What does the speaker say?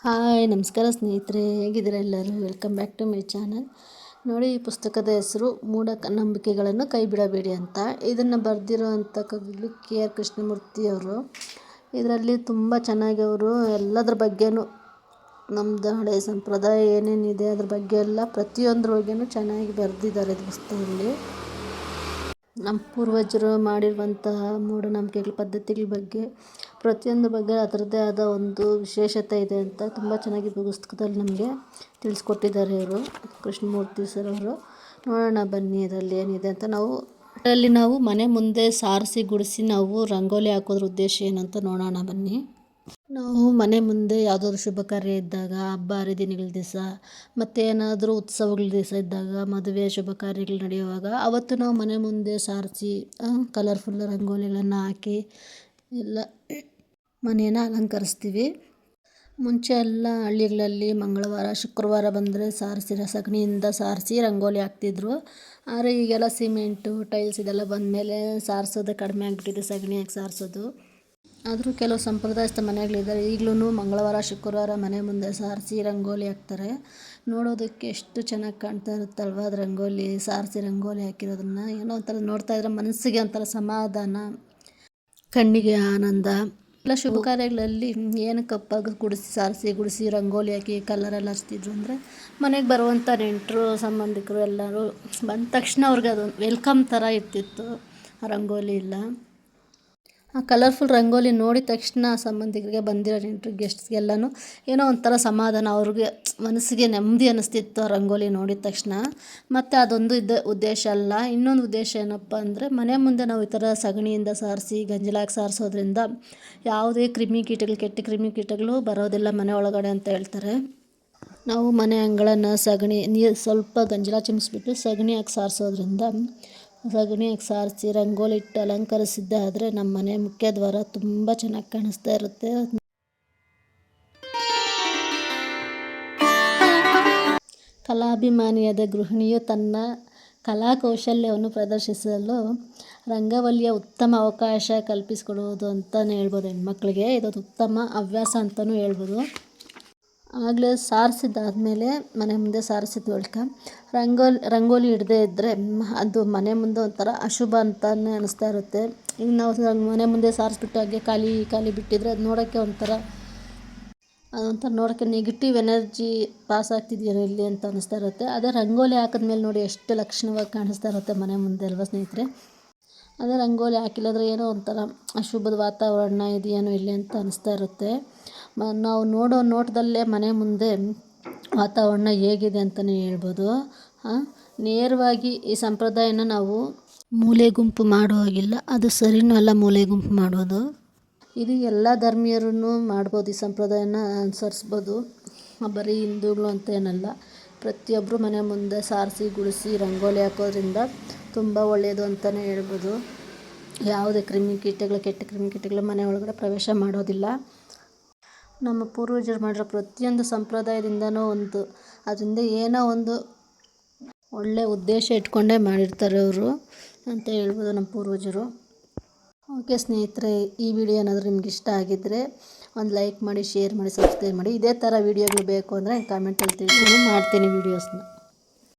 Hi ನಮಸ್ಕಾರ ಸ್ನೇಹಿತರೆ, ಹೇಗಿದ್ದೀರಾ ಎಲ್ಲರೂ? Welcome back to my channel. ನೋಡಿ, ಈ ಪುಸ್ತಕದ ಹೆಸರು ಮೂಢನಂಬಿಕೆಗಳನ್ನು ಕೈ ಬಿಡಬೇಡಿ ಅಂತ. ಇದನ್ನು ಬರೆದಿರೋವಂಥ ಕವಿಗಳು KR ಕೃಷ್ಣಮೂರ್ತಿ ಅವರು. ಇದರಲ್ಲಿ ತುಂಬ ಚೆನ್ನಾಗಿ ಅವರು ಎಲ್ಲದ್ರ ಬಗ್ಗೆನೂ ನಮ್ಮದು ಹಳೆಯ ಸಂಪ್ರದಾಯ ಏನೇನಿದೆ ಅದ್ರ ಬಗ್ಗೆ ಎಲ್ಲ ಪ್ರತಿಯೊಂದ್ರ ಬಗ್ಗೆನೂ ಚೆನ್ನಾಗಿ ಬರೆದಿದ್ದಾರೆ ಈ ಪುಸ್ತಕದಲ್ಲಿ. ನಮ್ಮ ಪೂರ್ವಜರು ಮಾಡಿರುವಂತಹ ಮೂಢನಂಬಿಕೆಗಳ ಪದ್ಧತಿಗಳ ಬಗ್ಗೆ ಪ್ರತಿಯೊಂದು ಬಗ್ಗೆ ಅದರದ್ದೇ ಆದ ಒಂದು ವಿಶೇಷತೆ ಇದೆ ಅಂತ ತುಂಬ ಚೆನ್ನಾಗಿ ಪುಸ್ತಕದಲ್ಲಿ ನಮಗೆ ತಿಳಿಸ್ಕೊಟ್ಟಿದ್ದಾರೆ ಇವರು ಕೃಷ್ಣಮೂರ್ತಿ ಸರ್ ಅವರು. ನೋಡೋಣ ಬನ್ನಿ ಇದರಲ್ಲಿ ಏನಿದೆ ಅಂತ. ನಾವು ಮನೆ ಮುಂದೆ ಸಾರಿಸಿ ಗುಡಿಸಿ ನಾವು ರಂಗೋಲಿ ಹಾಕೋದ್ರ ಉದ್ದೇಶ ಏನಂತ ನೋಡೋಣ ಬನ್ನಿ. ನಾವು ಮನೆ ಮುಂದೆ ಯಾವುದಾದ್ರು ಶುಭ ಕಾರ್ಯ ಇದ್ದಾಗ, ಹಬ್ಬ ಹರಿದಿನಗಳ ದಿವಸ, ಮತ್ತು ಏನಾದರೂ ಉತ್ಸವಗಳ ದಿವಸ ಇದ್ದಾಗ, ಮದುವೆ ಶುಭ ಕಾರ್ಯಗಳು ನಡೆಯುವಾಗ ಅವತ್ತು ನಾವು ಮನೆ ಮುಂದೆ ಸಾರಿಸಿ ಕಲರ್ಫುಲ್ ರಂಗೋಲಿಗಳನ್ನು ಹಾಕಿ ಎಲ್ಲ ಮನೆಯನ್ನು ಅಲಂಕರಿಸ್ತೀವಿ. ಮುಂಚೆ ಎಲ್ಲ ಹಳ್ಳಿಗಳಲ್ಲಿ ಮಂಗಳವಾರ ಶುಕ್ರವಾರ ಬಂದರೆ ಸಗಣಿಯಿಂದ ಸಾರಿಸಿ ರಂಗೋಲಿ ಹಾಕ್ತಿದ್ರು. ಆದರೆ ಈಗೆಲ್ಲ ಸಿಮೆಂಟು ಟೈಲ್ಸ್ ಇದೆಲ್ಲ ಬಂದಮೇಲೆ ಸಾರಿಸೋದೇ ಕಡಿಮೆ ಆಗಿಬಿಟ್ಟಿದೆ, ಸಗಣಿ ಹಾಕಿ ಸಾರಿಸೋದು. ಆದರೂ ಕೆಲವು ಸಂಪ್ರದಾಯಸ್ಥ ಮನೆಗಳಿದ್ದಾರೆ, ಈಗಲೂ ಮಂಗಳವಾರ ಶುಕ್ರವಾರ ಮನೆ ಮುಂದೆ ಸಾರಿಸಿ ರಂಗೋಲಿ ಹಾಕ್ತಾರೆ. ನೋಡೋದಕ್ಕೆ ಎಷ್ಟು ಚೆನ್ನಾಗಿ ಕಾಣ್ತಾ ಇರುತ್ತಲ್ವ ಅದು ರಂಗೋಲಿ ಸಾರಿಸಿ ರಂಗೋಲಿ ಹಾಕಿರೋದನ್ನು. ಏನೋ ಒಂಥರ ನೋಡ್ತಾ ಇದ್ರೆ ಮನಸ್ಸಿಗೆ ಒಂಥರ ಸಮಾಧಾನ, ಕಣ್ಣಿಗೆ ಆನಂದ. ಎಲ್ಲ ಶುಭ ಕಾರ್ಯಗಳಲ್ಲಿ ಏನಕ್ಕಪ್ಪ ಸಾರಿಸಿ ಗುಡಿಸಿ ರಂಗೋಲಿ ಹಾಕಿ ಕಲರೆಲ್ಲ ಹಚ್ತಿದ್ರು ಅಂದರೆ, ಮನೆಗೆ ಬರುವಂಥ ನೆಂಟರು ಸಂಬಂಧಿಕರು ಎಲ್ಲರೂ ಬಂದ ತಕ್ಷಣ ಅವ್ರಿಗೆ ಅದು ವೆಲ್ಕಮ್ ಥರ ಇರ್ತಿತ್ತು ಆ ರಂಗೋಲಿ ಎಲ್ಲ. ಆ ಕಲರ್ಫುಲ್ ರಂಗೋಲಿ ನೋಡಿದ ತಕ್ಷಣ ಸಂಬಂಧಿಕರಿಗೆ ಬಂದಿರೋ ನೆಂಟರು ಗೆಸ್ಟ್ಸ್ಗೆಲ್ಲನೂ ಏನೋ ಒಂಥರ ಸಮಾಧಾನ, ಅವ್ರಿಗೆ ಮನಸ್ಸಿಗೆ ನೆಮ್ಮದಿ ಅನ್ನಿಸ್ತಿತ್ತು ಆ ರಂಗೋಲಿ ನೋಡಿದ ತಕ್ಷಣ. ಮತ್ತು ಅದೊಂದು ಉದ್ದೇಶ ಅಲ್ಲ, ಇನ್ನೊಂದು ಉದ್ದೇಶ ಏನಪ್ಪ ಅಂದರೆ, ಮನೆ ಮುಂದೆ ನಾವು ಈ ಥರ ಸಗಣಿಯಿಂದ ಸಾರಿಸಿ ಗಂಜಲಾಗಿ ಸಾರಿಸೋದ್ರಿಂದ ಯಾವುದೇ ಕೆಟ್ಟ ಕ್ರಿಮಿಕೀಟಗಳು ಬರೋದಿಲ್ಲ ಮನೆ ಒಳಗಡೆ ಅಂತ ಹೇಳ್ತಾರೆ. ನಾವು ಮನೆ ಅಂಗಳನ ನೀರು ಸ್ವಲ್ಪ ಗಂಜಲ ಚಿಮ್ಮಿಸ್ಬಿಟ್ಟು ಸಗಣಿ ಹಾಕಿ ಸಾರಿಸೋದ್ರಿಂದ, ಸಗಣಿ ಹಾಕಿ ಸಾರಿಸಿ ರಂಗೋಲಿ ಇಟ್ಟು ಅಲಂಕರಿಸಿದ್ದಾದರೆ ನಮ್ಮ ಮನೆ ಮುಖ್ಯ ದ್ವಾರ ತುಂಬ ಚೆನ್ನಾಗಿ ಕಾಣಿಸ್ತಾ ಇರುತ್ತೆ. ಕಲಾಭಿಮಾನಿಯಾದ ಗೃಹಿಣಿಯು ತನ್ನ ಕಲಾಕೌಶಲ್ಯವನ್ನು ಪ್ರದರ್ಶಿಸಲು ರಂಗವಲ್ಲಿಯ ಉತ್ತಮ ಅವಕಾಶ ಕಲ್ಪಿಸಿಕೊಡುವುದು ಅಂತಲೇ ಹೇಳ್ಬೋದು. ಹೆಣ್ಮಕ್ಳಿಗೆ ಇದೊಂದು ಉತ್ತಮ ಹವ್ಯಾಸ ಅಂತಲೂ ಹೇಳ್ಬೋದು. ಆಗಲೇ ಸಾರಿಸಿದ್ದಾದಮೇಲೆ ಮನೆ ಮುಂದೆ ಸಾರಿಸಿದ ಬಳಿಕ ರಂಗೋಲಿ ಇಡದೇ ಇದ್ದರೆ ಅದು ಮನೆ ಮುಂದೆ ಒಂಥರ ಅಶುಭ ಅಂತಲೇ ಅನ್ನಿಸ್ತಾ ಇರುತ್ತೆ. ಈಗ ನಾವು ಮನೆ ಮುಂದೆ ಸಾರಿಸ್ಬಿಟ್ಟು ಹಾಗೆ ಖಾಲಿ ಬಿಟ್ಟಿದ್ರೆ ಅದು ನೋಡೋಕ್ಕೆ ಒಂಥರ ನೋಡೋಕ್ಕೆ ನೆಗೆಟಿವ್ ಎನರ್ಜಿ ಪಾಸ್ ಆಗ್ತಿದೆಯೋ ಇಲ್ಲಿ ಅಂತ ಅನ್ನಿಸ್ತಾ ಇರುತ್ತೆ. ಅದೇ ರಂಗೋಲಿ ಹಾಕಿದ್ಮೇಲೆ ನೋಡಿ ಎಷ್ಟು ಲಕ್ಷಣವಾಗಿ ಕಾಣಿಸ್ತಾ ಇರುತ್ತೆ ಮನೆ ಮುಂದೆ ಅಲ್ವಾ ಸ್ನೇಹಿತರೆ? ಅದೇ ರಂಗೋಲಿ ಹಾಕಿಲ್ಲದ್ರೆ ಏನೋ ಒಂಥರ ಅಶುಭದ ವಾತಾವರಣ ಇದೆಯೇನೋ ಇಲ್ಲಿ ಅಂತ ಅನ್ನಿಸ್ತಾ ಇರುತ್ತೆ. ನಾವು ನೋಡೋ ನೋಟದಲ್ಲೇ ಮನೆ ಮುಂದೆ ವಾತಾವರಣ ಹೇಗಿದೆ ಅಂತಲೇ ಹೇಳ್ಬೋದು. ನೇರವಾಗಿ ಈ ಸಂಪ್ರದಾಯನ ನಾವು ಮೂಲೆ ಗುಂಪು ಮಾಡೋ ಹಾಗಿಲ್ಲ, ಅದು ಸರಿನೂ ಅಲ್ಲ ಮೂಲೆ ಗುಂಪು ಮಾಡೋದು. ಇದು ಎಲ್ಲ ಧರ್ಮೀಯರೂ ಮಾಡ್ಬೋದು, ಈ ಸಂಪ್ರದಾಯನ ಅನುಸರಿಸ್ಬೋದು. ಬರೀ ಹಿಂದೂಗಳು ಅಂತ ಏನಲ್ಲ, ಪ್ರತಿಯೊಬ್ಬರು ಮನೆ ಮುಂದೆ ಸಾರಿಸಿ ಗುಡಿಸಿ ರಂಗೋಲಿ ಹಾಕೋದ್ರಿಂದ ತುಂಬ ಒಳ್ಳೆಯದು ಅಂತಲೇ ಹೇಳ್ಬೋದು. ಯಾವುದೇ ಕೆಟ್ಟ ಕ್ರಿಮಿಕೀಟಗಳು ಮನೆ ಒಳಗಡೆ ಪ್ರವೇಶ ಮಾಡೋದಿಲ್ಲ. ನಮ್ಮ ಪೂರ್ವಜರು ಮಾಡಿರೋ ಪ್ರತಿಯೊಂದು ಸಂಪ್ರದಾಯದಿಂದನೂ ಅದರಿಂದ ಏನೋ ಒಂದು ಒಳ್ಳೆಯ ಉದ್ದೇಶ ಇಟ್ಕೊಂಡೇ ಮಾಡಿರ್ತಾರೆ ಅವರು ಅಂತ ಹೇಳ್ಬೋದು ನಮ್ಮ ಪೂರ್ವಜರು. ಓಕೆ ಸ್ನೇಹಿತರೆ, ಈ ವಿಡಿಯೋ ಏನಾದರೂ ನಿಮ್ಗೆ ಇಷ್ಟ ಆಗಿದ್ದರೆ ಒಂದು ಲೈಕ್ ಮಾಡಿ, ಶೇರ್ ಮಾಡಿ, ಸಬ್ಸ್ಕ್ರೈಬ್ ಮಾಡಿ. ಇದೇ ಥರ ವಿಡಿಯೋಗಳು ಬೇಕು ಅಂದರೆ ಕಾಮೆಂಟಲ್ಲಿ ತಿಳಿಸಿ ಮಾಡ್ತೀನಿ ವೀಡಿಯೋಸ್ನ.